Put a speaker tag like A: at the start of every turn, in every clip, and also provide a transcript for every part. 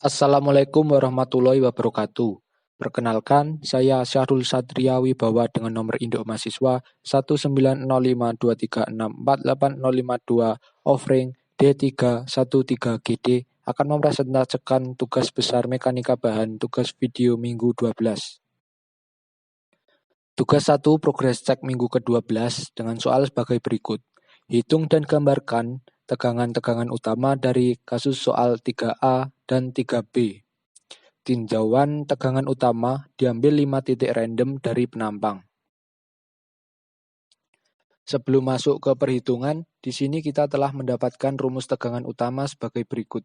A: Assalamualaikum warahmatullahi wabarakatuh. Perkenalkan, saya Syahrul Satria Wibawa dengan nomor induk mahasiswa 19052364852 offering D313GD akan mempresentasikan tugas besar mekanika bahan tugas video minggu 12. Tugas 1 progres cek minggu ke-12 dengan soal sebagai berikut. Hitung dan gambarkan tegangan-tegangan utama dari kasus soal 3A dan 3B. Tinjauan tegangan utama diambil 5 titik random dari penampang. Sebelum masuk ke perhitungan, di sini kita telah mendapatkan rumus tegangan utama sebagai berikut.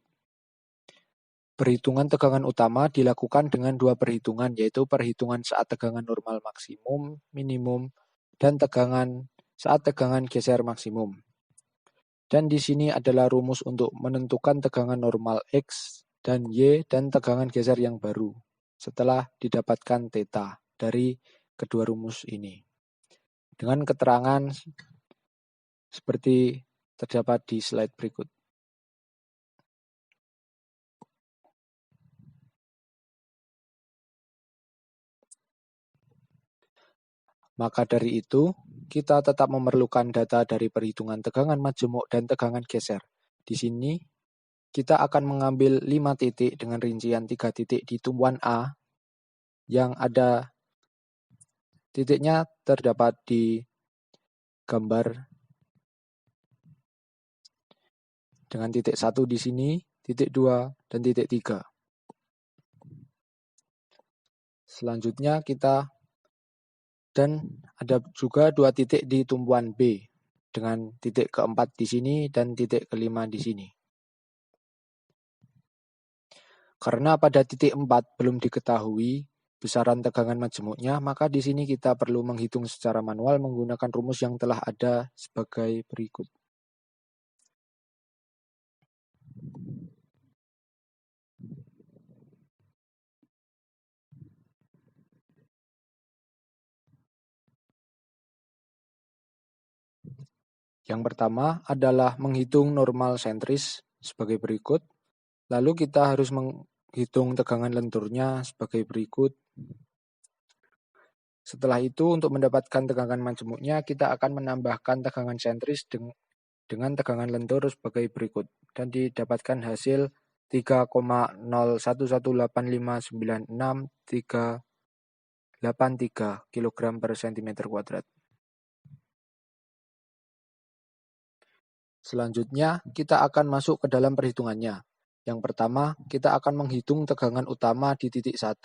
A: Perhitungan tegangan utama dilakukan dengan dua perhitungan, yaitu perhitungan saat tegangan normal maksimum, minimum, dan tegangan saat tegangan geser maksimum. Dan di sini adalah rumus untuk menentukan tegangan normal X dan Y dan tegangan geser yang baru setelah didapatkan theta dari kedua rumus ini. Dengan keterangan seperti terdapat di slide berikut. Maka dari itu, kita tetap memerlukan data dari perhitungan tegangan majemuk dan tegangan geser. Di sini, kita akan mengambil 5 titik dengan rincian 3 titik di tumpuan A yang ada titiknya terdapat di gambar dengan titik 1 di sini, titik 2, dan titik 3. Selanjutnya dan ada juga 2 titik di tumpuan B dengan titik keempat di sini dan titik kelima di sini. Karena pada titik 4 belum diketahui besaran tegangan majemuknya, maka di sini kita perlu menghitung secara manual menggunakan rumus yang telah ada sebagai berikut. Yang pertama adalah menghitung normal sentris sebagai berikut. Lalu kita harus menghitung tegangan lenturnya sebagai berikut. Setelah itu untuk mendapatkan tegangan majemuknya kita akan menambahkan tegangan sentris dengan tegangan lentur sebagai berikut. Dan didapatkan hasil 3,0118596383 kg per cm kuadrat. Selanjutnya, kita akan masuk ke dalam perhitungannya. Yang pertama, kita akan menghitung tegangan utama di titik 1.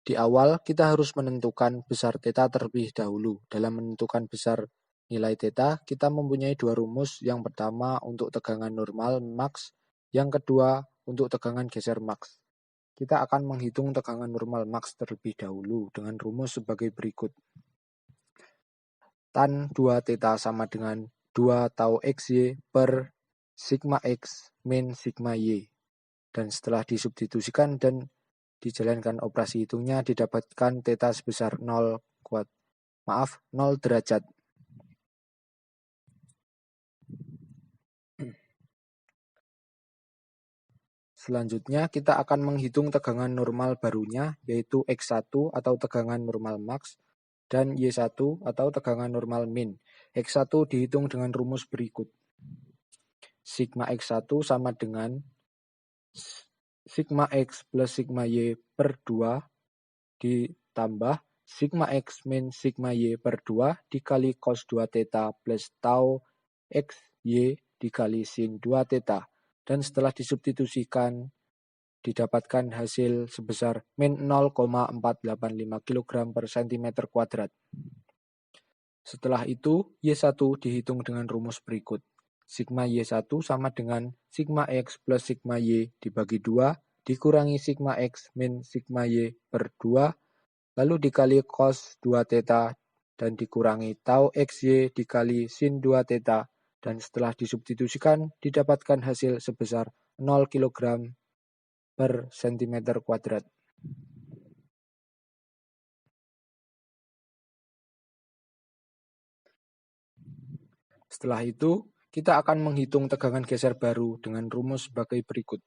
A: Di awal, kita harus menentukan besar theta terlebih dahulu. Dalam menentukan besar nilai theta, kita mempunyai dua rumus. Yang pertama untuk tegangan normal max, yang kedua untuk tegangan geser max. Kita akan menghitung tegangan normal max terlebih dahulu dengan rumus sebagai berikut. Tan 2 theta sama dengan 2 tau XY per sigma X min sigma Y. Dan setelah disubstitusikan dan dijalankan operasi hitungnya didapatkan theta sebesar 0 derajat. Selanjutnya kita akan menghitung tegangan normal barunya yaitu X1 atau tegangan normal max dan Y1 atau tegangan normal min. X1 dihitung dengan rumus berikut. Sigma X1 sama dengan sigma X plus sigma Y per 2 ditambah sigma X min sigma Y per 2 dikali cos 2 theta plus tau X Y dikali sin 2 theta. Dan setelah disubstitusikan didapatkan hasil sebesar min 0,485 kg per cm kuadrat. Setelah itu, Y1 dihitung dengan rumus berikut. Sigma Y1 sama dengan sigma X plus sigma Y dibagi 2 dikurangi sigma X min sigma Y per 2 lalu dikali cos 2 theta dan dikurangi tau XY dikali sin 2 theta dan setelah disubstitusikan didapatkan hasil sebesar 0 kg per cm kuadrat. Setelah itu, kita akan menghitung tegangan geser baru dengan rumus sebagai berikut.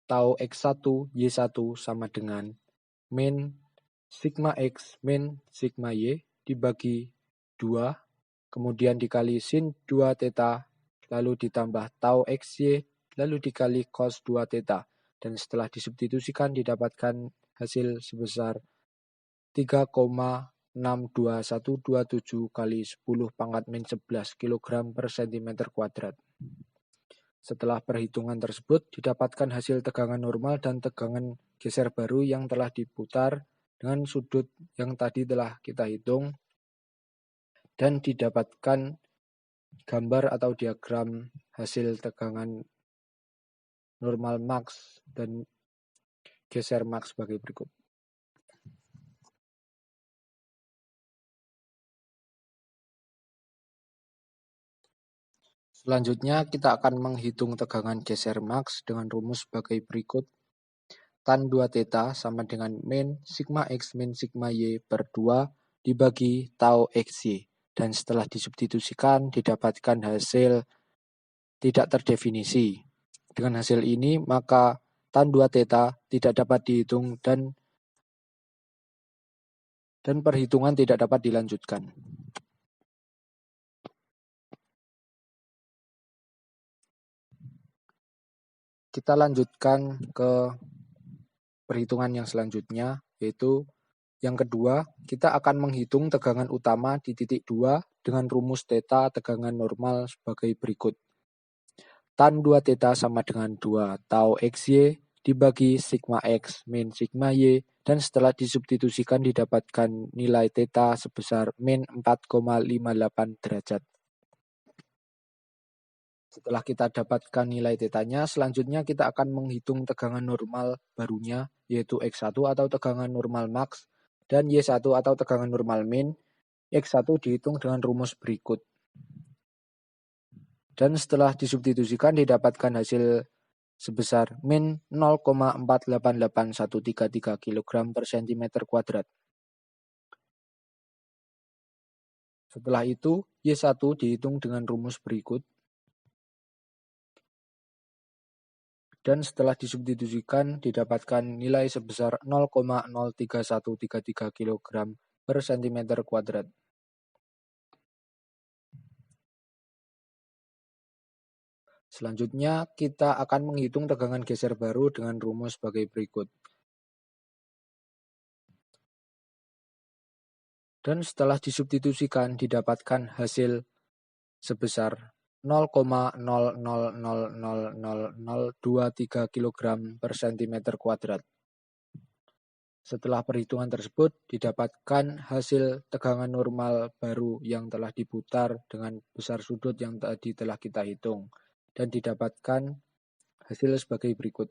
A: tau X1 Y1 sama dengan min sigma X min sigma Y dibagi 2, kemudian dikali sin 2 theta, lalu ditambah tau XY, lalu dikali cos 2 theta. Dan setelah disubstitusikan didapatkan hasil sebesar 3,62127 kali 10 pangkat min 11 kg per cm kuadrat. Setelah perhitungan tersebut, didapatkan hasil tegangan normal dan tegangan geser baru yang telah diputar dengan sudut yang tadi telah kita hitung, dan didapatkan gambar atau diagram hasil tegangan normal max dan geser max sebagai berikut. Selanjutnya kita akan menghitung tegangan geser max dengan rumus sebagai berikut. Tan 2 theta sama dengan min sigma X min sigma Y per 2 dibagi tau XY. Dan setelah disubstitusikan didapatkan hasil tidak terdefinisi. Dengan hasil ini maka tan 2 theta tidak dapat dihitung dan perhitungan tidak dapat dilanjutkan. Kita lanjutkan ke perhitungan yang selanjutnya, yaitu yang kedua, kita akan menghitung tegangan utama di titik 2 dengan rumus theta tegangan normal sebagai berikut. Tan 2 theta sama dengan 2 tau XY dibagi sigma X min sigma Y, dan setelah disubstitusikan didapatkan nilai theta sebesar min 4,58 derajat. Setelah kita dapatkan nilai tetanya, selanjutnya kita akan menghitung tegangan normal barunya, yaitu X1 atau tegangan normal max, dan Y1 atau tegangan normal min. X1 dihitung dengan rumus berikut. Dan setelah disubstitusikan didapatkan hasil sebesar min 0,488133 kg per cm kuadrat. Setelah itu, Y1 dihitung dengan rumus berikut. Dan setelah disubstitusikan didapatkan nilai sebesar 0,03133 kg per cm kuadrat. Selanjutnya kita akan menghitung tegangan geser baru dengan rumus sebagai berikut. Dan setelah disubstitusikan didapatkan hasil sebesar 0,00000023 kg per cm kuadrat. Setelah perhitungan tersebut didapatkan hasil tegangan normal baru yang telah diputar dengan besar sudut yang tadi telah kita hitung, dan didapatkan hasil sebagai berikut.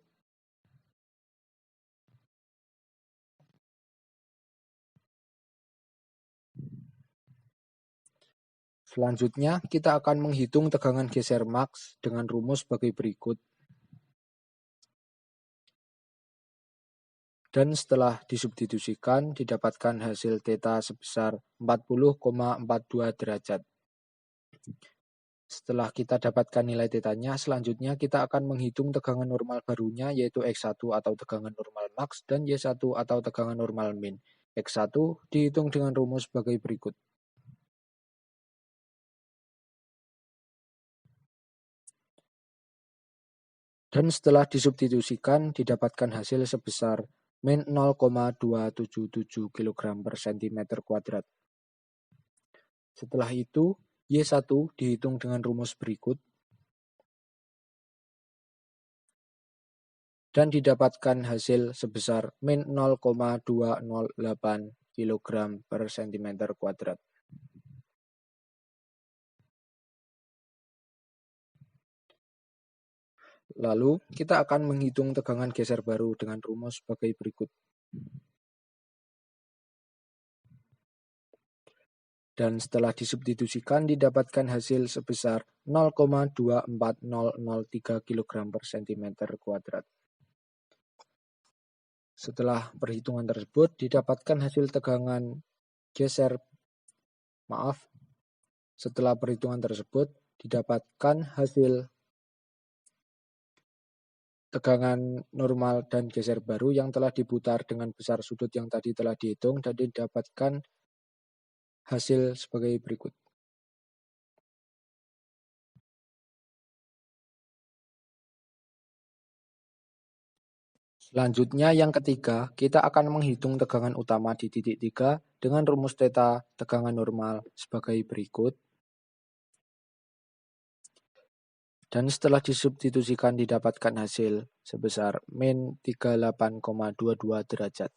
A: Selanjutnya kita akan menghitung tegangan geser max dengan rumus sebagai berikut. Dan setelah disubstitusikan didapatkan hasil theta sebesar 40,42 derajat. Setelah kita dapatkan nilai tetanya, selanjutnya kita akan menghitung tegangan normal barunya, yaitu X1 atau tegangan normal max dan Y1 atau tegangan normal min. X1 dihitung dengan rumus sebagai berikut. Dan setelah disubstitusikan didapatkan hasil sebesar min 0,277 kg per cm kuadrat. Setelah itu, Y1 dihitung dengan rumus berikut. Dan didapatkan hasil sebesar min 0,208 kg per cm kuadrat. Lalu, kita akan menghitung tegangan geser baru dengan rumus sebagai berikut. Dan setelah disubstitusikan didapatkan hasil sebesar 0,24003 kg per cm kuadrat. Setelah perhitungan tersebut didapatkan hasil tegangan geser. Setelah perhitungan tersebut didapatkan hasil tegangan normal dan geser baru yang telah diputar dengan besar sudut yang tadi telah dihitung dan didapatkan hasil sebagai berikut. Selanjutnya yang ketiga, kita akan menghitung tegangan utama di titik 3 dengan rumus theta tegangan normal sebagai berikut. Dan setelah disubstitusikan didapatkan hasil sebesar min 38,22 derajat.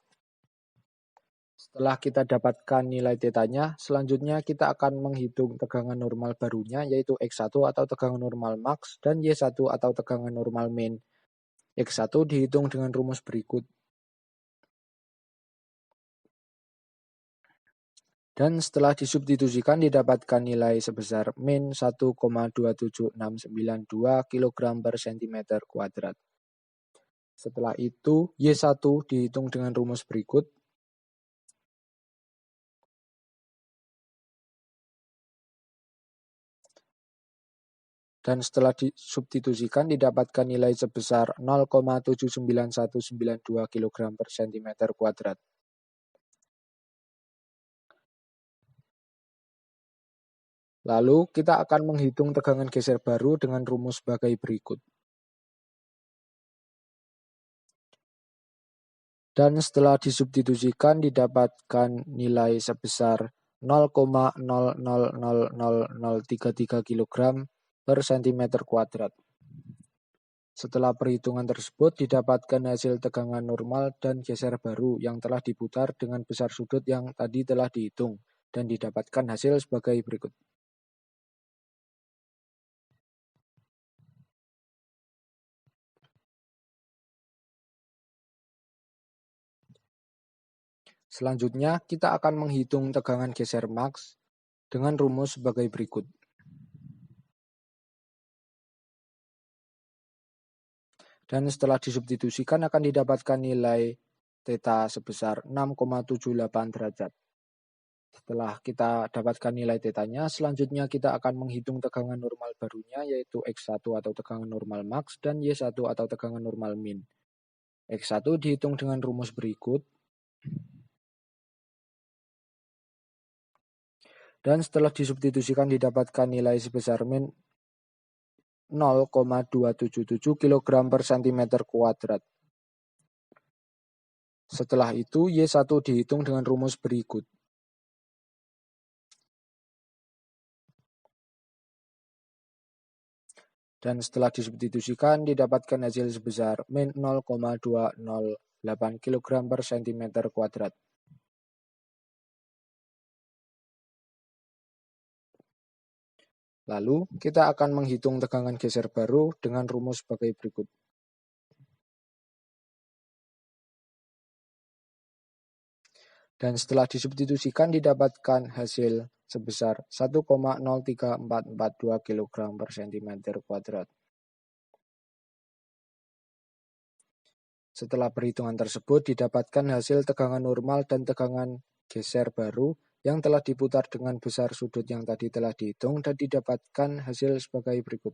A: Setelah kita dapatkan nilai tetanya, selanjutnya kita akan menghitung tegangan normal barunya yaitu X1 atau tegangan normal max dan Y1 atau tegangan normal min. X1 dihitung dengan rumus berikut. Dan setelah disubstitusikan didapatkan nilai sebesar min 1,27692 kg per cm kuadrat. Setelah itu Y1 dihitung dengan rumus berikut. Dan setelah disubstitusikan didapatkan nilai sebesar 0,79192 kg per cm kuadrat. Lalu kita akan menghitung tegangan geser baru dengan rumus sebagai berikut. Dan setelah disubstitusikan didapatkan nilai sebesar 0,000033 kg per cm kuadrat. Setelah perhitungan tersebut didapatkan hasil tegangan normal dan geser baru yang telah diputar dengan besar sudut yang tadi telah dihitung dan didapatkan hasil sebagai berikut. Selanjutnya, kita akan menghitung tegangan geser max dengan rumus sebagai berikut. Dan setelah disubstitusikan akan didapatkan nilai theta sebesar 6,78 derajat. Setelah kita dapatkan nilai tetanya, selanjutnya kita akan menghitung tegangan normal barunya yaitu X1 atau tegangan normal max dan Y1 atau tegangan normal min. X1 dihitung dengan rumus berikut. Dan setelah disubstitusikan didapatkan nilai sebesar min 0,277 kg per cm kuadrat. Setelah itu Y1 dihitung dengan rumus berikut. Dan setelah disubstitusikan didapatkan hasil sebesar min 0,208 kg per cm kuadrat. Lalu, kita akan menghitung tegangan geser baru dengan rumus sebagai berikut. Dan setelah disubstitusikan didapatkan hasil sebesar 1,03442 kg per cm kuadrat. Setelah perhitungan tersebut didapatkan hasil tegangan normal dan tegangan geser baru yang telah diputar dengan besar sudut yang tadi telah dihitung dan didapatkan hasil sebagai berikut.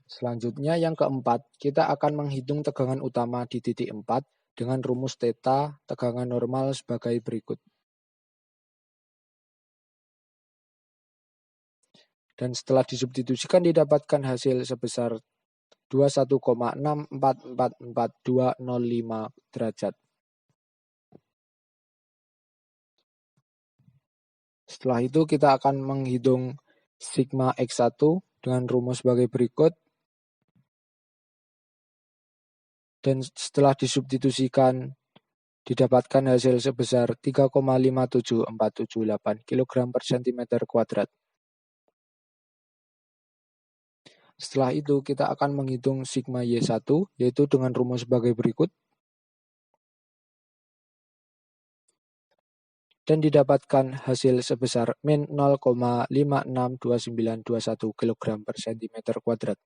A: Selanjutnya yang keempat, kita akan menghitung tegangan utama di titik 4 dengan rumus theta tegangan normal sebagai berikut. Dan setelah disubstitusikan didapatkan hasil sebesar 21,6444205 derajat. Setelah itu kita akan menghitung sigma X1 dengan rumus sebagai berikut. Dan setelah disubstitusikan didapatkan hasil sebesar 3,57478 kg per cm kuadrat. Setelah itu kita akan menghitung sigma Y1 yaitu dengan rumus sebagai berikut. Dan didapatkan hasil sebesar min 0,562921 kg per cm kuadrat.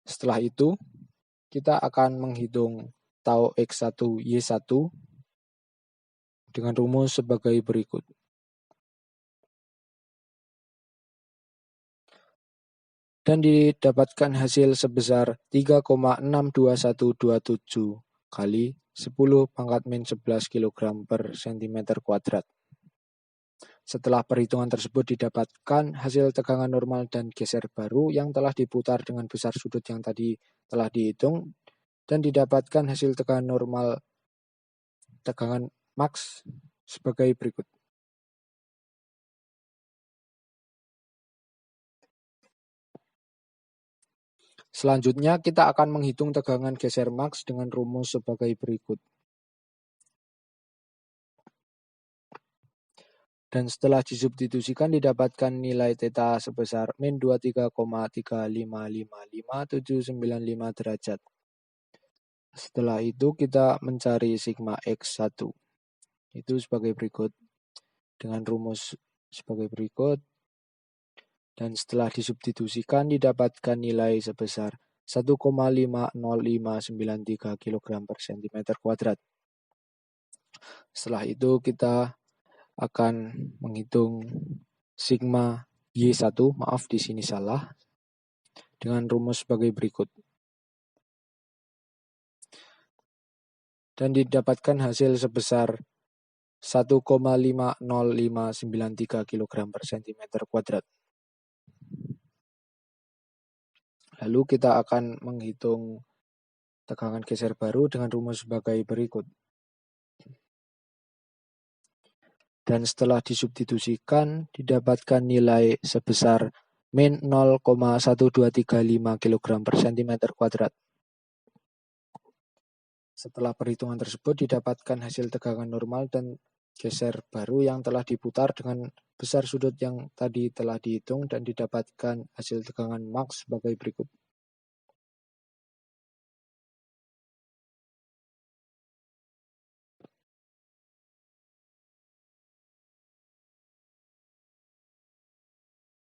A: Setelah itu kita akan menghitung tau X1 Y1 dengan rumus sebagai berikut. Dan didapatkan hasil sebesar 3,62127 kali 10 pangkat min 11 kg per cm². Setelah perhitungan tersebut didapatkan hasil tegangan normal dan geser baru yang telah diputar dengan besar sudut yang tadi telah dihitung, dan didapatkan hasil tegangan normal tegangan maks sebagai berikut. Selanjutnya kita akan menghitung tegangan geser maks dengan rumus sebagai berikut. Dan setelah disubstitusikan didapatkan nilai theta sebesar min 23,3555795 derajat. Setelah itu kita mencari sigma X1. Itu sebagai berikut. Dengan rumus sebagai berikut. Dan setelah disubstitusikan didapatkan nilai sebesar 1,50593 kg per cm². Setelah itu kita akan menghitung sigma Y1, maaf di sini salah, dengan rumus sebagai berikut. Dan didapatkan hasil sebesar 1,50593 kg per cm². Lalu kita akan menghitung tegangan geser baru dengan rumus sebagai berikut. Dan setelah disubstitusikan didapatkan nilai sebesar min 0,1235 kg per cm². Setelah perhitungan tersebut didapatkan hasil tegangan normal dan geser baru yang telah diputar dengan besar sudut yang tadi telah dihitung, dan didapatkan hasil tegangan maks sebagai berikut.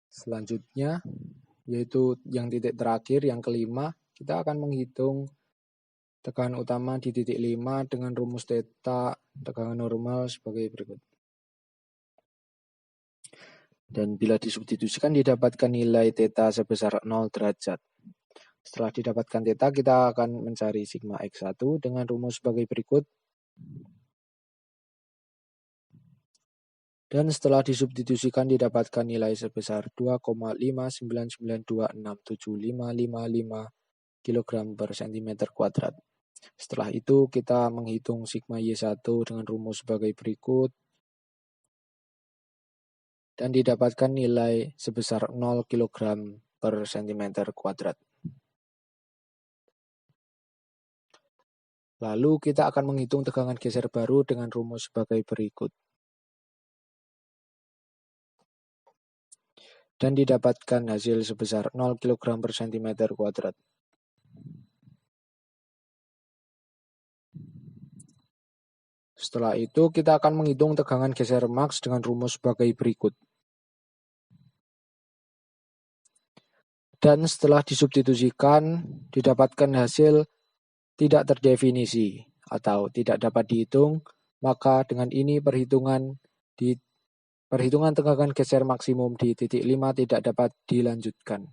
A: Selanjutnya, yaitu yang titik terakhir, yang kelima, kita akan menghitung tegangan utama di titik 5 dengan rumus theta tegangan normal sebagai berikut. Dan bila disubstitusikan didapatkan nilai theta sebesar 0 derajat. Setelah didapatkan theta, kita akan mencari sigma X1 dengan rumus sebagai berikut. Dan setelah disubstitusikan didapatkan nilai sebesar 2,599267555 kg per cm². Setelah itu kita menghitung sigma Y1 dengan rumus sebagai berikut. Dan didapatkan nilai sebesar 0 kg per cm². Lalu kita akan menghitung tegangan geser baru dengan rumus sebagai berikut. Dan didapatkan hasil sebesar 0 kg per cm². Setelah itu kita akan menghitung tegangan geser maks dengan rumus sebagai berikut. Dan setelah disubstitusikan didapatkan hasil tidak terdefinisi atau tidak dapat dihitung, maka dengan ini perhitungan tegangan geser maksimum di titik 5 tidak dapat dilanjutkan.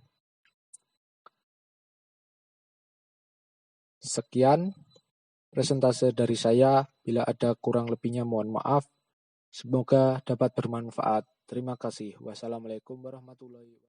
A: Sekian presentase dari saya. Bila ada kurang lebihnya mohon maaf. Semoga dapat bermanfaat. Terima kasih. Wassalamualaikum warahmatullahi wabarakatuh.